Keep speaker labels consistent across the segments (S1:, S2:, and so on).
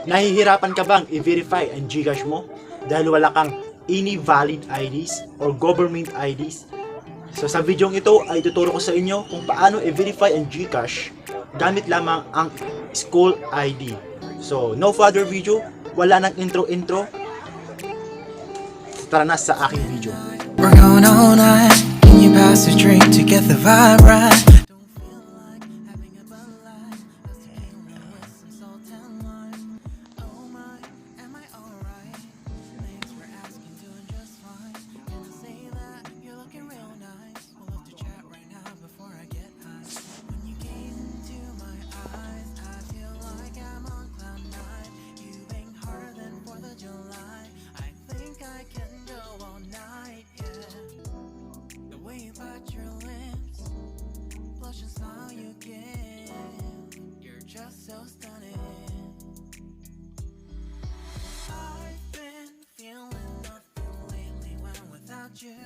S1: Nahihirapan ka bang i-verify ang Gcash mo dahil wala kang any valid IDs or government IDs? So sa video ito ay tuturo ko sa inyo kung paano i-verify ang Gcash gamit lamang ang school ID. So no further video, wala nang intro. Tara na sa aking video.
S2: We're going all night. Can you pass a drink to get the vibe right? Don't feel like having a Bud Light. Let's take a with some salt and lime. Oh my, am I alright? Thanks for asking, doing just fine. Can I say that you're looking real nice? We'll have to chat right now before I get high. When you gaze into my eyes, I feel like I'm on cloud nine. You bang harder than 4th of July. I think I can go all night, yeah. The way you bite your lips, blush and smile you give, you're just so stunning. I've been feeling nothing lately when without you.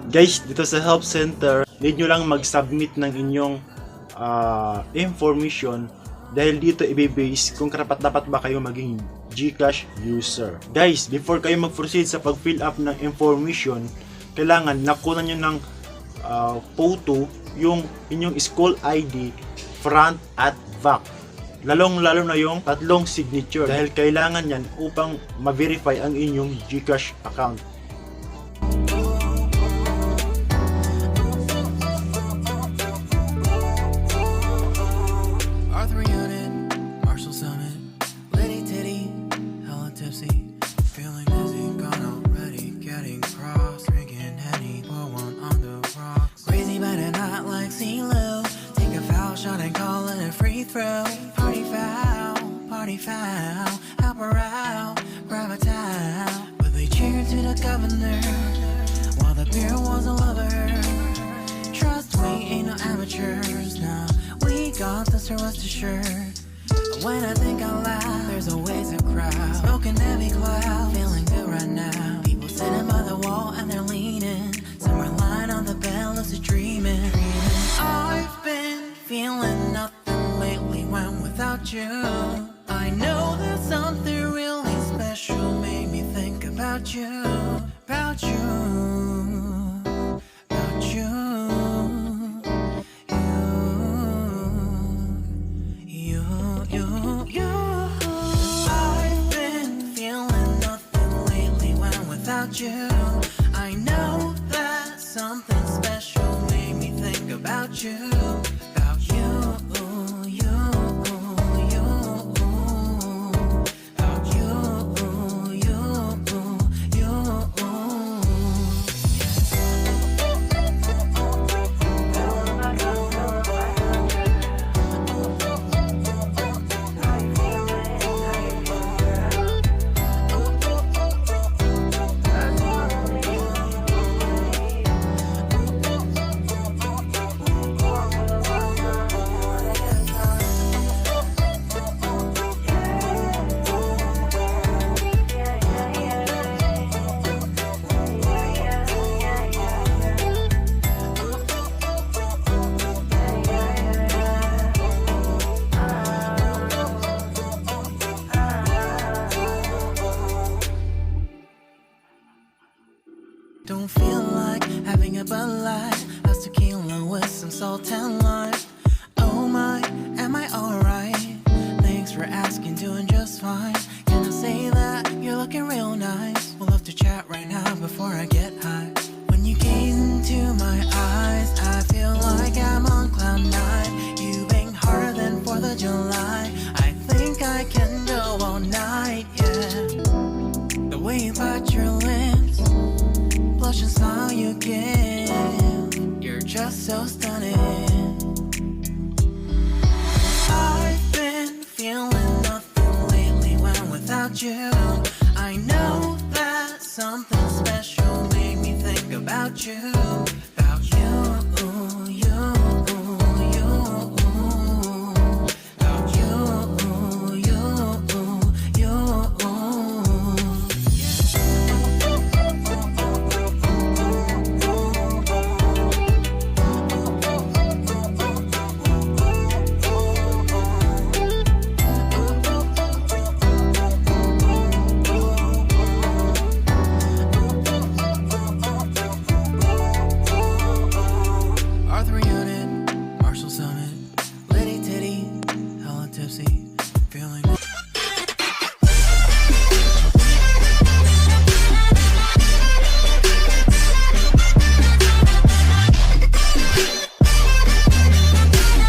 S1: Guys, dito sa help center, need nyo lang mag-submit ng inyong information dahil dito i-base kung karapat-dapat ba kayo maging Gcash user. Guys, before kayo mag-proceed sa pag-fill up ng information, kailangan nakuha nyo ng photo yung inyong school ID front at back. Lalong-lalo na yung tatlong signature dahil kailangan yan upang ma-verify ang inyong Gcash account.
S2: Foul, help her out, grab a towel. But they cheered to the governor while the beer was a lover. Trust we ain't no amateurs, nah. We got this, rest assured. When I think out loud, there's always a crowd smoking heavy cloud, feeling good right now. People sitting by the wall and they're leaning. Some are lying on the bed, lucid dreaming. I've been feeling nothing lately when without you. I know that something really special made me think about you, about you, about you, you. I've been feeling nothing lately when without you. I know that something special made me think about you, about you. Don't feel like having a Bud Light. That's tequila with some salt and lime. Oh my, am I alright? Thanks for asking, doing just fine. Can I say that you're looking real nice? We'll have to chat right now before I get high. When you gaze into my eyes, I feel like I'm on cloud nine. You bang harder than 4th of July. I think I can go all night, yeah. The way you bite your lips, blush and smile you give, you're just so stunning. I've been feeling nothing lately when without you. I know that something special made me think about you.